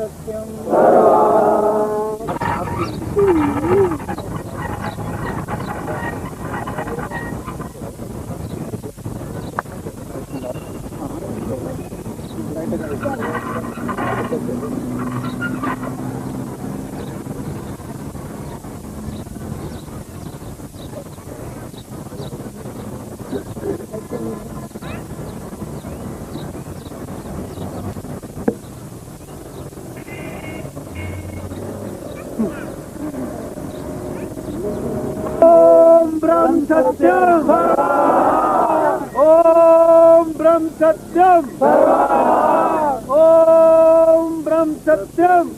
सत्यम सत्यम ओम ब्रह्म सत्यम ओम ब्रह्म सत्यम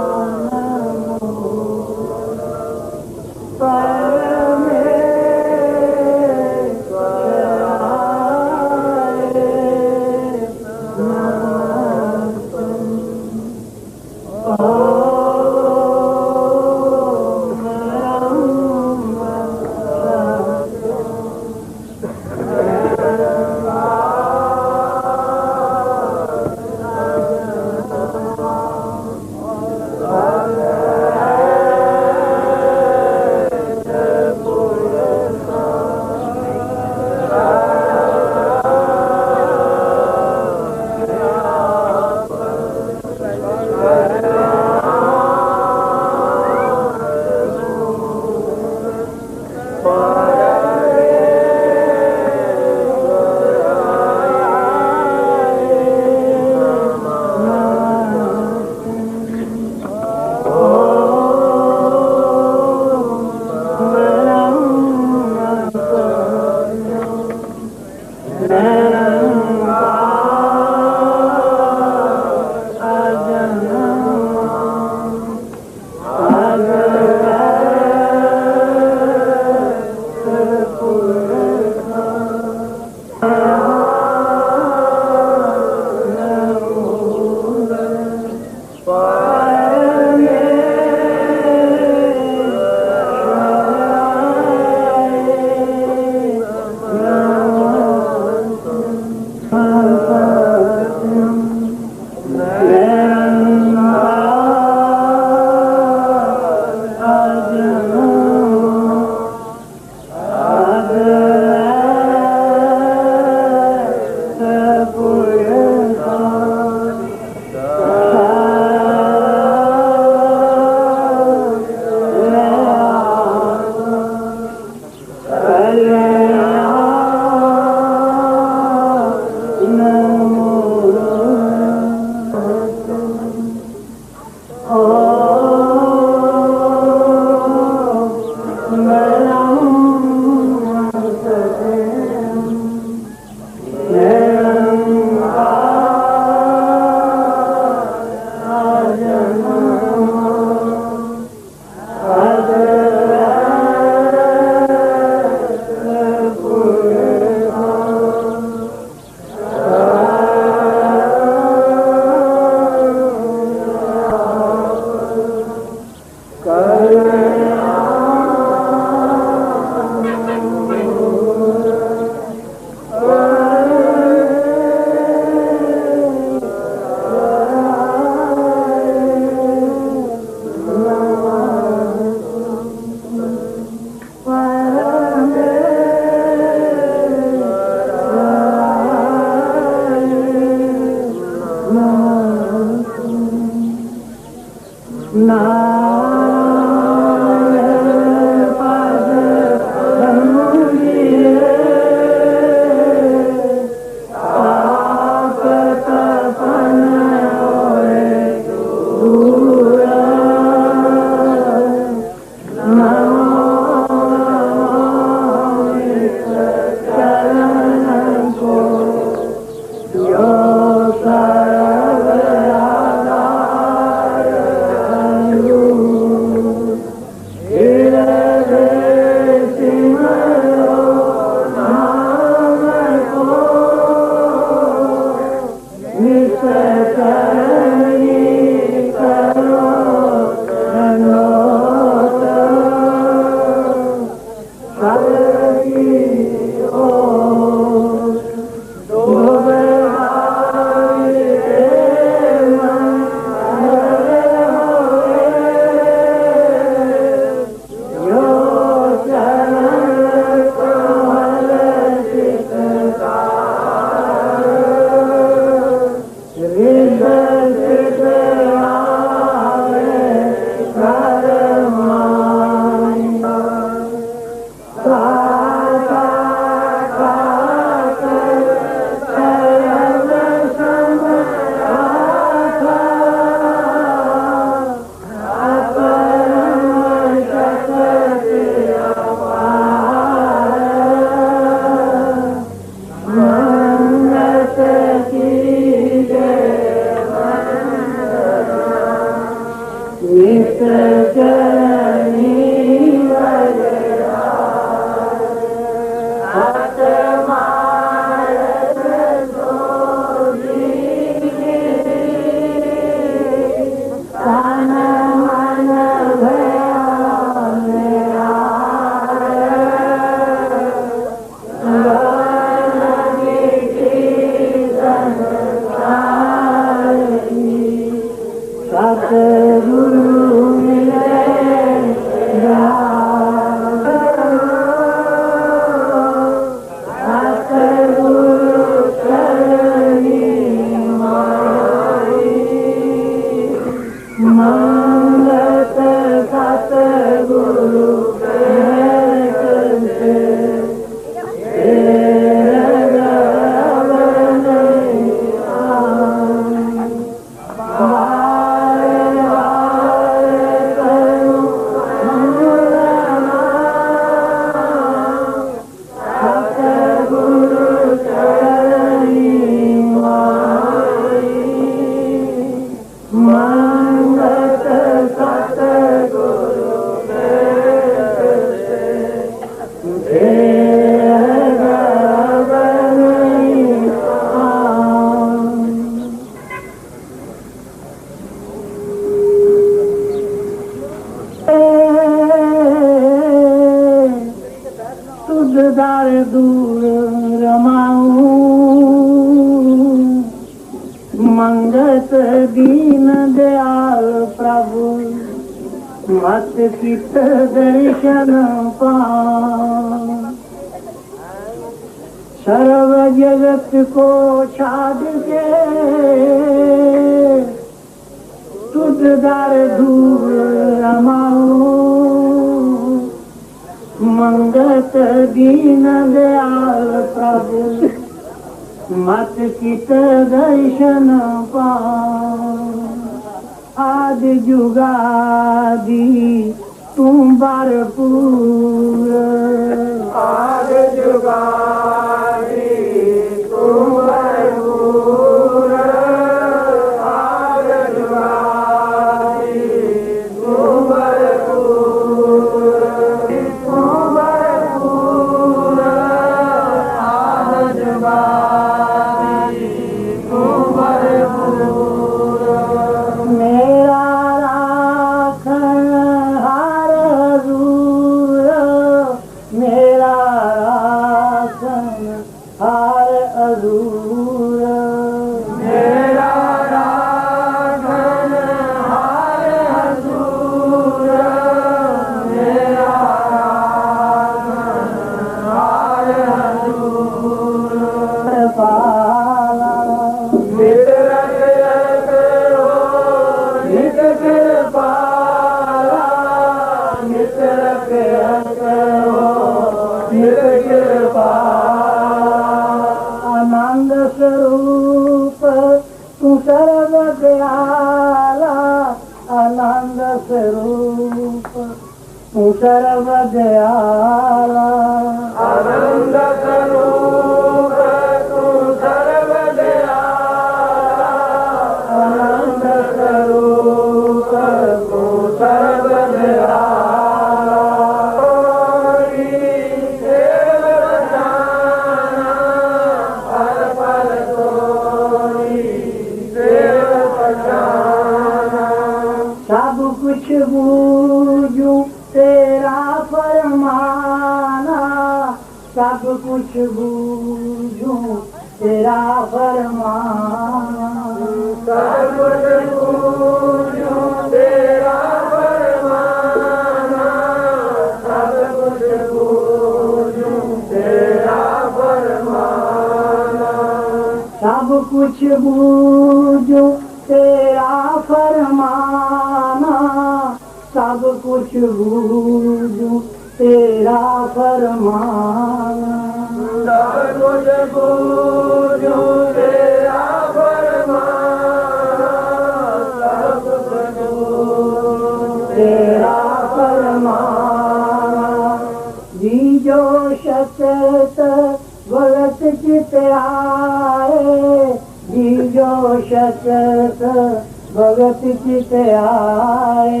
भगत चित आए।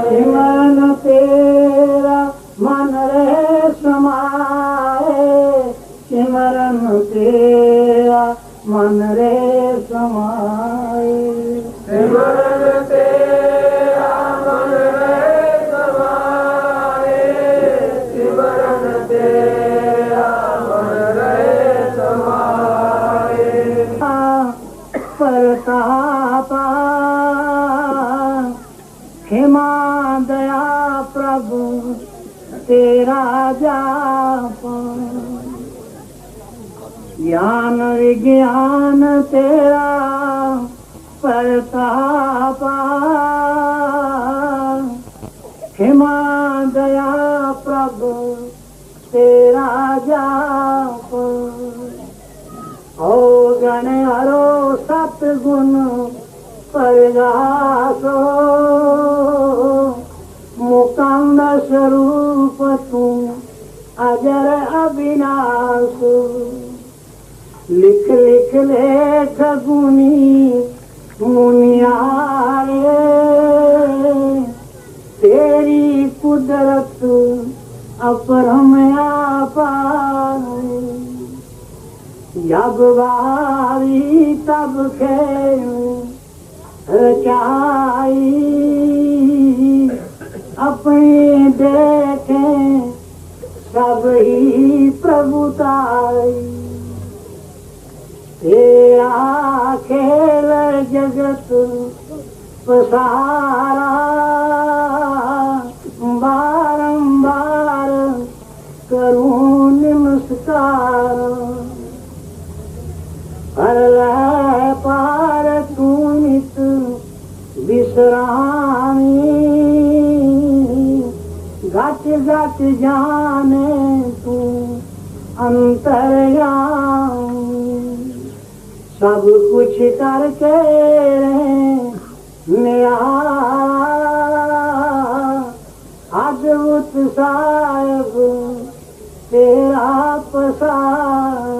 सिमरन तेरा मन रहे समाए, सिमरन तेरा मन रहे समाए। सिमरन तेरा मन रहे समाए, सिमरन तेरा मन रहे समाए। परतापा क्षमा दया प्रभु तेरा जाप, ज्ञान विज्ञान तेरा प्रताप, क्षमा दया प्रभु तेरा जाप। ओ गण हरो सतगुण परगासो, मुकुंद स्वरूप तू अजर अविनाश। लिख लिख लेख गुनी मुनियारे, तेरी कुदरत अपरम अपार। जब बारी तब खेल रचाई, अपने देखें सब ही प्रभुताई। तेरा खेल जगत पसारा, बारंबार करूं नमस्कार। हर लय पार तू नित विश्रामी, घट घट जाने तू अंतर्यामी। सब कुछ करके न्यारा, अद्भुत साहिब तेरा पसार।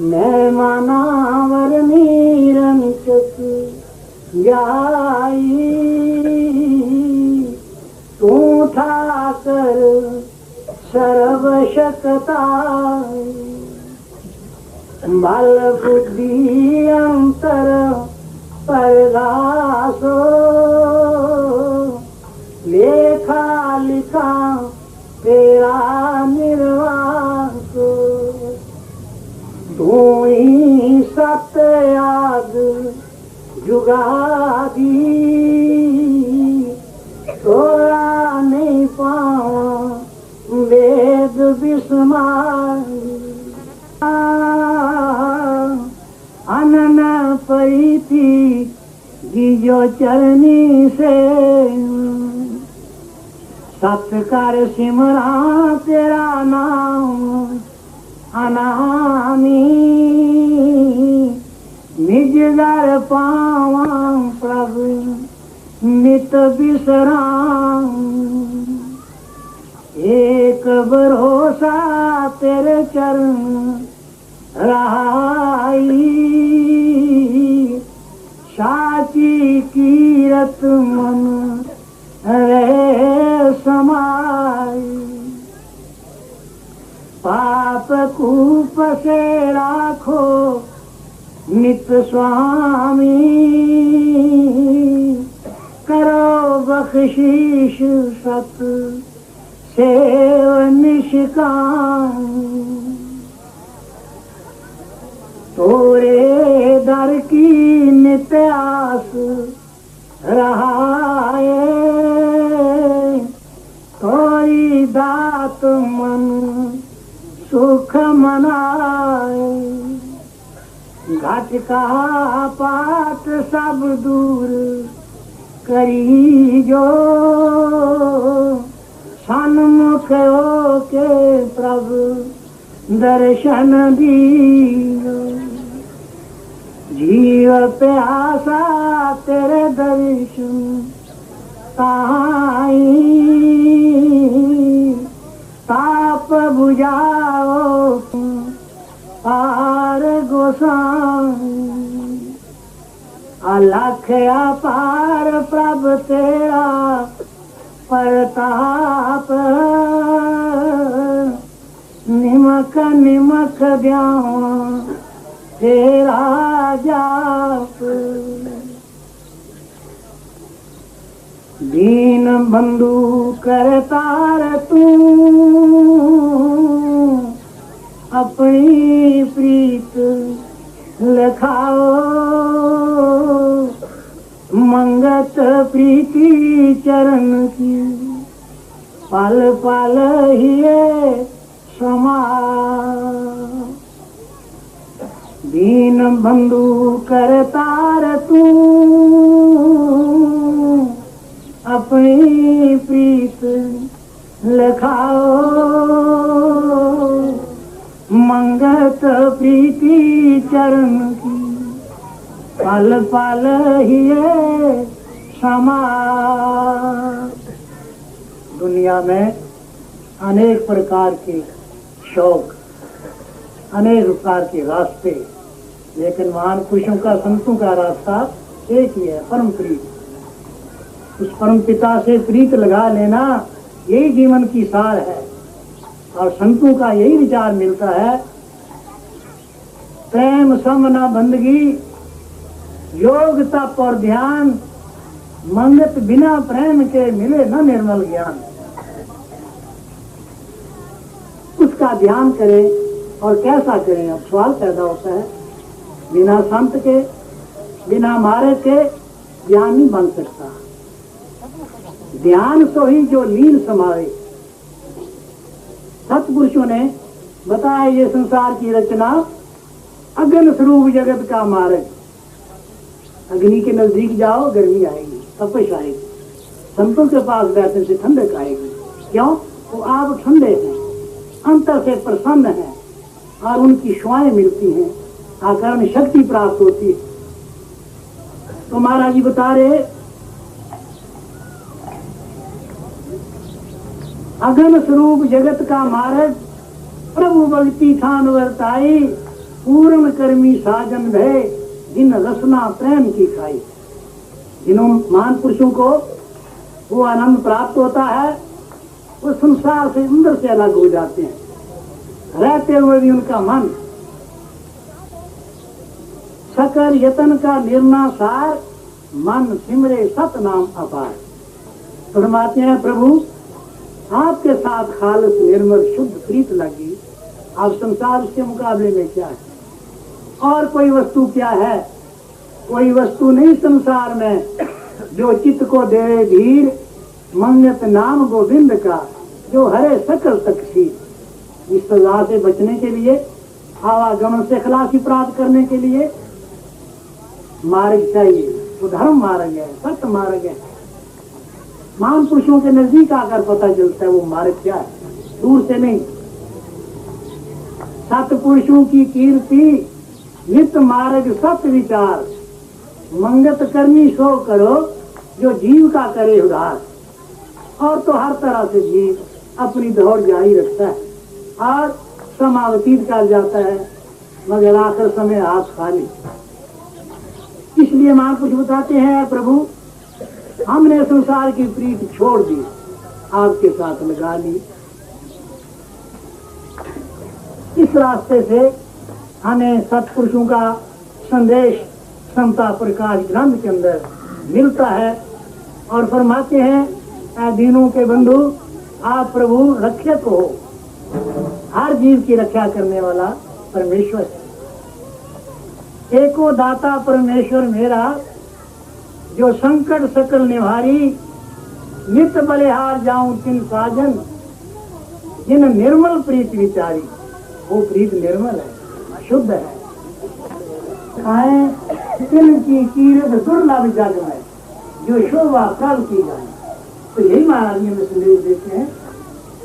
मैं मानावर मीरन चुक जाई, तू ठाकर सर्व शक्ताई। बल बुद्धि अंतर परगासो, लेखा लिखा तेरा निर्वासो। तू ही सत्य आद जुगादी, तोरा नहीं पावा वेद विस्मारी। अनन पई थी गियो चरनी से, सत्कार सिमरा तेरा नाम अनामी। निज दर पावा प्रभु नित विश्राम। एक भरोसा तेरे चरण रहाई, साची कीरत मन रहे समाई। पाप कूप से राखो नित स्वामी, करो बख्शीश सत सेव निष्काम। तोरे दर की नित आस रहाए, तोरी दात मन सुख मनाए। घट का पात सब दूर करी जो, सन्मुख होके प्रभु दर्शन दियो। जीव प्यासा तेरे दर्शन ताई ताप बुझाओ पार गोसाई। अलख अपार प्रभु तेरा प्रताप निमक निमक ध्यान तेरा जाप। दीन बंधु करतार तू अपनी प्रीत लखाओ मंगत प्रीति चरण की पल पल हिये समा। दीन बंधु करतार तू अपनी प्रीत लखाओ मंगत प्रीति चरण की पल पल हिये समा। दुनिया में अनेक प्रकार के शौक, अनेक प्रकार के रास्ते, लेकिन महान पुरुषों का, संतों का रास्ता एक ही है, परम प्रीत। उस परम पिता से प्रीत लगा लेना, यही जीवन की सार है। और संतों का यही विचार मिलता है, प्रेम समना बंदगी योग तप और ध्यान, मंगत बिना प्रेम के मिले न निर्मल ज्ञान। उसका ध्यान करें और कैसा करें, अब सवाल पैदा होता है। बिना संत के, बिना मार्ग के ज्ञान नहीं बन सकता। ध्यान सो ही जो लीन समावे। सतपुरुषों ने बताया ये संसार की रचना अग्नि स्वरूप जगत का मार्ग। अग्नि के नजदीक जाओ गर्मी आएगी, तपश आएगी। संतों के पास बैठने से ठंडक आएगी। क्यों? वो आप ठंडे हैं, अंतर से प्रसन्न हैं और उनकी श्वाएं मिलती हैं, आकरण शक्ति प्राप्त होती है। तो महाराज जी बता रहे, अगन स्वरूप जगत का मार्ग प्रभु भक्ति थान वर्ताई, पूर्ण कर्मी साजन भय जिन रसना प्रेम की खाई। जिन्हों महान पुरुषों को वो आनंद प्राप्त होता है, वो संसार से अंदर से अलग हो जाते हैं। रहते हुए भी उनका मन सकल यतन का निर्नासार, मन सिमरे सत नाम अपार। फरमाते हैं, प्रभु आपके साथ खालस निर्मल शुद्ध प्रीत लगी, अब संसार उसके मुकाबले में क्या है? और कोई वस्तु क्या है? कोई वस्तु नहीं संसार में जो चित्त को दे धीर, मंगत नाम गोविंद का जो हरे सकल तकसीर। इस सजा से बचने के लिए, आवागमन से खलासी प्राप्त करने के लिए मार्ग चाहिए। वो धर्म मार्ग है, सत्य मार्ग है। महान पुरुषों के नजदीक आकर पता चलता है वो मार्ग क्या है, दूर से नहीं। सतपुरुषों की कीर्ति नित्य मार्ग सत्य विचार, मंगत करनी सो करो जो जीव का करे उद्धार। और तो हर तरह से जीव अपनी दौड़ जारी रखता है और समावतीत कर जाता है, मगर आखिर समय हाथ खाली। इसलिए महापुरुष बताते हैं, प्रभु हमने संसार की प्रीत छोड़ दी, आपके साथ लगा ली। इस रास्ते से हमें सत्पुरुषों का संदेश समता प्रकाश ग्रंथ के अंदर मिलता है। और फरमाते हैं, ऐ दीनों के बंधु, आप प्रभु रक्षक हो, हर जीव की रक्षा करने वाला परमेश्वर है। एको दाता परमेश्वर मेरा, जो संकट सकल निवारी, नित बलिहार जाऊं तिन साजन, जिन निर्मल प्रीत विचारी। वो प्रीत निर्मल है, शुद्ध है। खाएं तिन की कीरत दुर्लभ जग में, जो शोभा कल की जाए। तो यही महाराज जी हमें संदेश देते हैं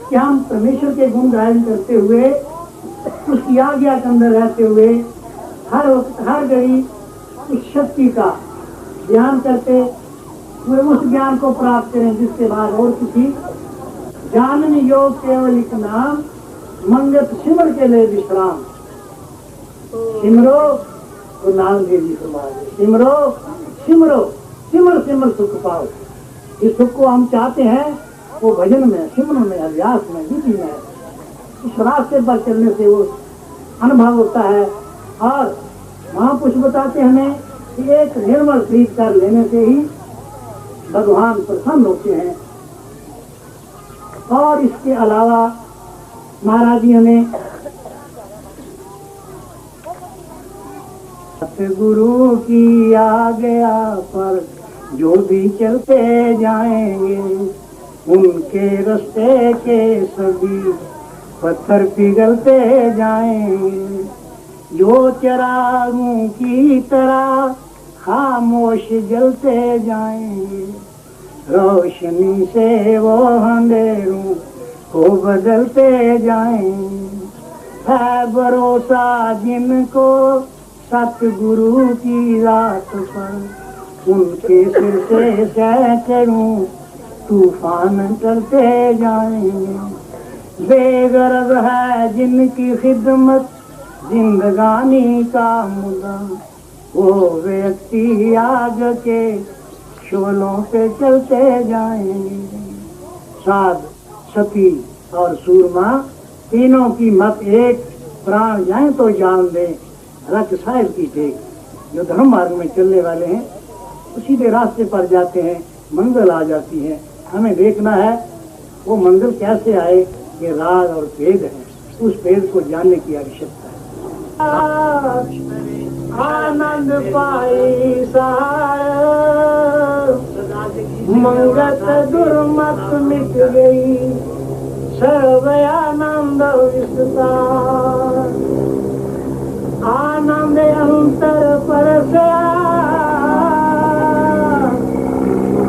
कि हम परमेश्वर के गुण गायन करते हुए, उसकी आज्ञा के अंदर रहते हुए, हर घड़ी उस शक्ति का ध्यान करते, वे उस ज्ञान को प्राप्त करें जिसके बाद और किसी जानन योग केवल एक नाम मंगत सिमर के लिए विश्राम। सिमरो तो नाम देवी समाज, सिमरो सिमरो सिमर सिमर सुख पाओ। इस सुख को हम चाहते हैं वो भजन में, सिमरन में, अभ्यास में, विधि में, इस रास्ते पर चलने से वो अनुभव होता है। और महापुरुष बताते हमें कि एक निर्मल प्रीत कर लेने से ही भगवान प्रसन्न होते हैं। और इसके अलावा महाराज जी हमें सतगुरु की आज्ञा पर जो भी चलते जाएंगे उनके रास्ते के सभी पत्थर पिघलते जाएंगे। जो चिरागों की तरह खामोश जलते जाएंगे, रोशनी से वो अंधेरों को बदलते जाएंगे। है भरोसा जिनको सतगुरु की रात पर, उनके सिर से सैकड़ों तूफान चलते जाएंगे। बेगरज है जिनकी खिदमत जिंदगानी का मुद्दा, वो व्यक्ति आग के शोलों पे चलते जाएंगे। साध, सती और सूरमा तीनों की मत एक, प्राण जाए तो जान दे रख साहिब की टेक। जो धर्म मार्ग में चलने वाले हैं वो सीधे रास्ते पर जाते हैं, मंजिल आ जाती है। हमें देखना है वो मंजिल कैसे आए, ये राज और भेद है, उस भेद को जानने की आवश्यकता है। आनंद पाई मंगत दुर्मत मिट गई, सर्व आनंद विस्तार। आनंद अंतर परसया,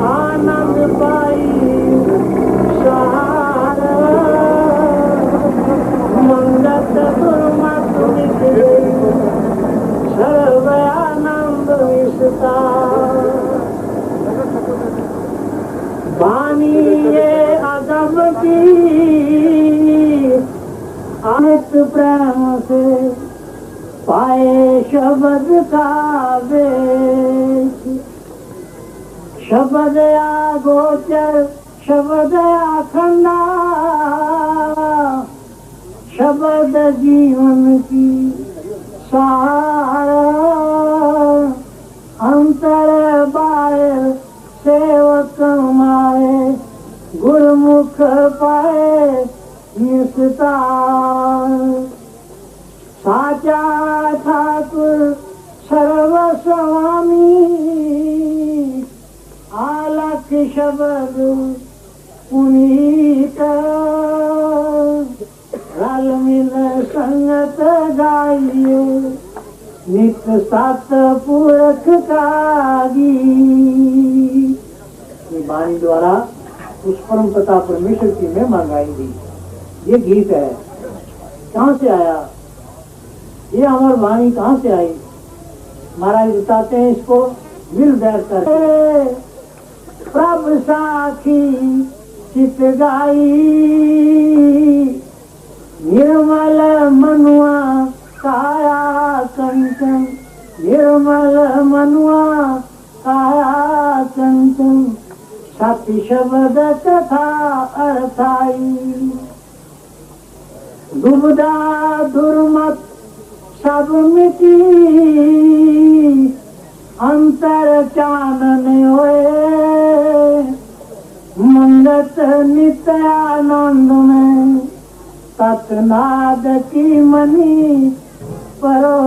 आनंद पाई सार। मंगत दुर्मत मिट गई, सर्व आनंद विस्तार। वाणी ये अदब की अमित प्रेम से पाए शब्द का वेश। शब्द या गोचर, शब्द या खंडा, शब्द जीवन की सार। अंतर बाहर सेवक मारे, गुरुमुख पाए निस्तार। साचा ठाकुर सर्व स्वामी, आलख शब्द पुनीत। रल मिल संगत गाइए, नित सत पुरख का गीत। ये वाणी द्वारा उस परम पिता परमेश्वर की महिमा गाई गई। ये गीत है, कहाँ से आया ये अमर वाणी, कहाँ से आई? महाराज बताते हैं इसको विल बैठ कर। प्रभ साखी चित गाई, निर्मल मनुआ काया कंचन। निर्मल मनुआ काया कंचन, सत्य शब्द कथा अर्थाई। दुबदा दुर्मत सब मिटी, अंतर चानन होए। मंगत नित्य आनंद में, तत्नाद की मनी परो।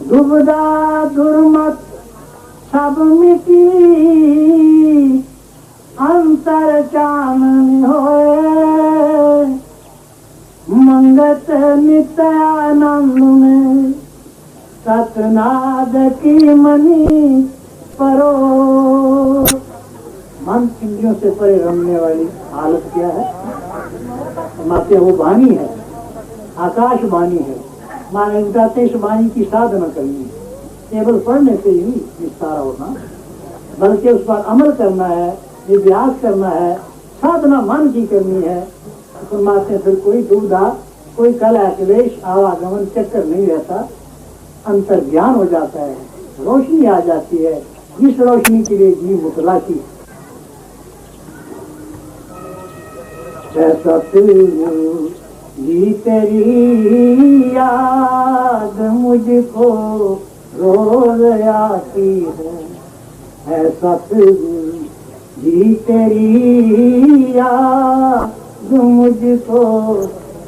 दुबदा दुर्मत सब मिटी, अंतर चानन होए। मंगत नित्य आनंद में, सतनाद की मनी परो। मन इंद्रियों से परे रमने वाली हालत क्या है? माते वो वाणी है, आकाश वाणी है। माने बताते इस वाणी की साधना करनी है। केवल पढ़ने से ही निस्तारा होना, बल्कि उस पर अमल करना है, अभ्यास करना है, साधना मन की करनी है। परमात्मा फिर कोई दुविधा, कोई कलह क्लेश आवागमन चक्कर नहीं रहता, अंतर ज्ञान हो जाता है, रोशनी आ जाती है, जिस रोशनी के लिए जीव उतला की। सतगुरु जी तेरी याद मुझको रोज आती है सतगुरु जी तेरी याद मुझको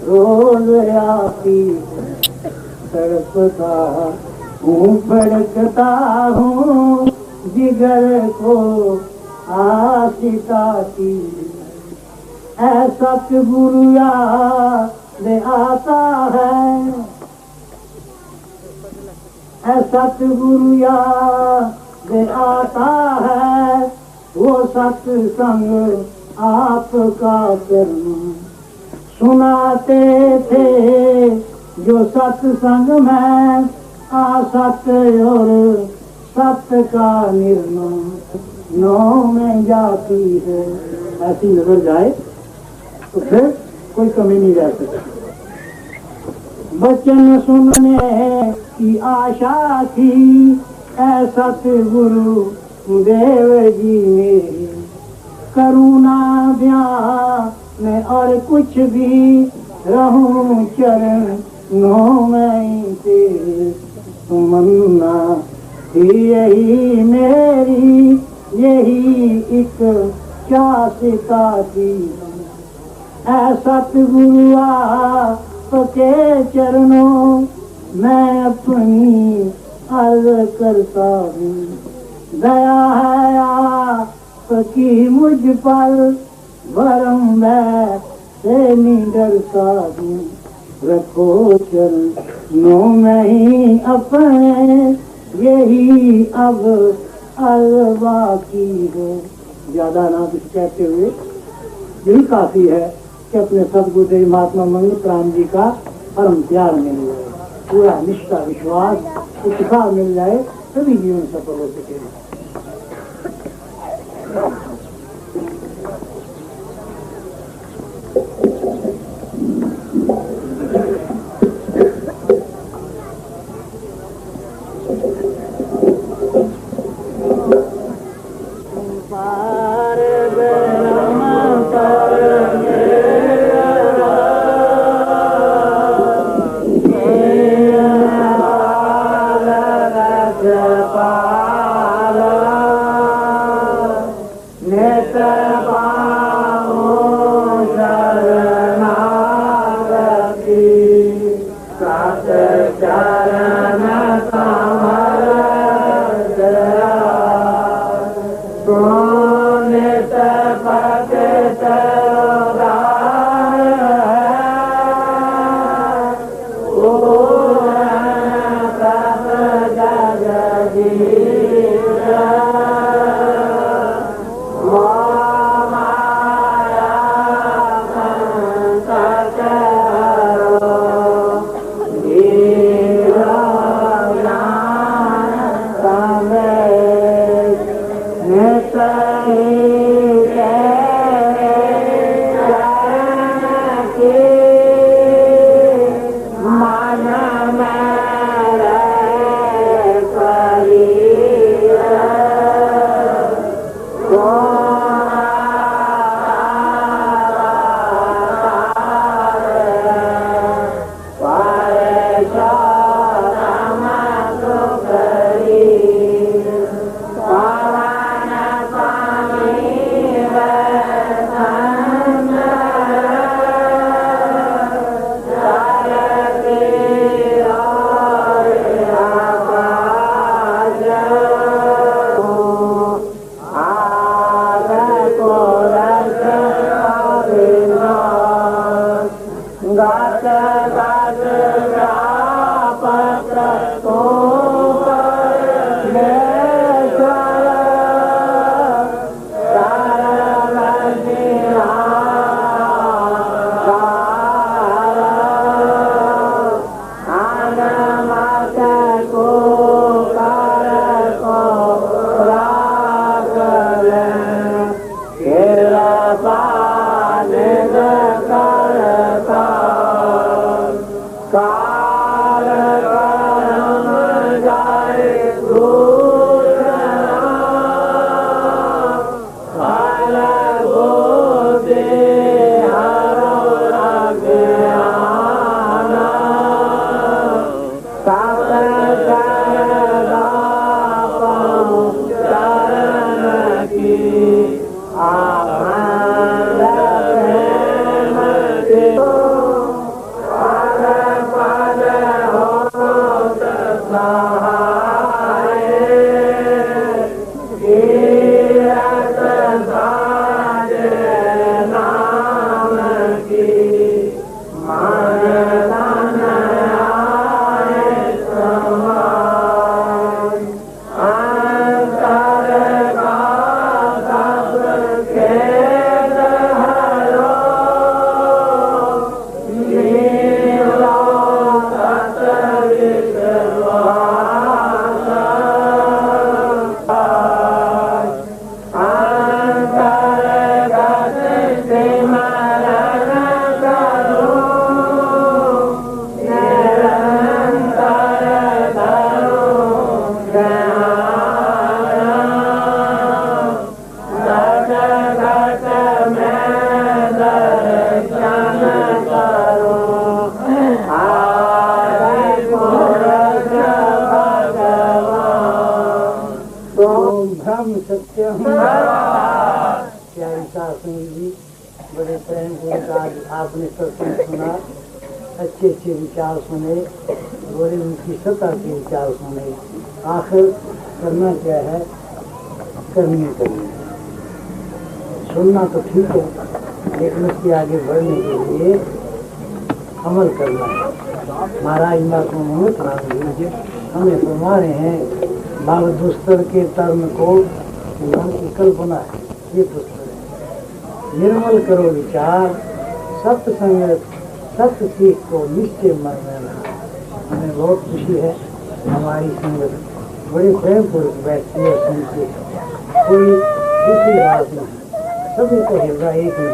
रोज आती है। तड़पता हूँ भड़कता हूँ जिगर को आशिका की, ऐसा गुरु याद आता है, ऐसा गुरु याद आता है, वो सत्संग आपका करना सुनाते थे जो सत्संग में आसत और सत्य का निर्णय नौ में जाती है। ऐसी नजर जाए तो फिर कोई कमी नहीं रह सकती। वचन सुनने की आशा थी ऐसा गुरु देव जी ने, करुणा ध्यान और कुछ भी रहूं चरणों में तेरे, तमन्ना यही मेरी, यही एक चाहता थी। ऐसा गुरु आपके चरणों मैं अपनी अर्ज करता हूँ, दया है आपकी मुझ पर, वरम मैं से नहीं डरता हूँ। रखो चरणों में ही अपने, यही अब अलवा की है। ज्यादा ना कुछ कहते हुए यही काफी है कि अपने सदगुरुदेव महात्मा मंगल राम जी का परम प्यार मिल जाए, पूरा निष्ठा विश्वास उत्साह मिल जाए, तभी जीवन सफल हो सकेगा। नाम सत्यम। प्यारी सासू जी, बड़े प्रेम पूर्वक आज आपने सत्संग सुना, अच्छे अच्छे विचार सुने, बड़े उनकी सत्ता के विचार सुने। आखिर करना क्या है, करनी चाहिए। सुनना तो ठीक है, लेकिन उसके आगे बढ़ने के लिए अमल करना है। महाराज बात में मत लीजिए, हमें फरमा रहे हैं बाल दुस्तर के तर्म को मन की कल्पना है, ये दुस्तर है। निर्मल करो विचार, सत्य संगत, सत्य सीख को निश्चय मन में रहा। हमें बहुत खुशी है, हमारी संगत बड़े प्रेम पूर्वक बैठती है, सुनती है, कोई दूसरी बात नहीं, सभी को हृदय एक ही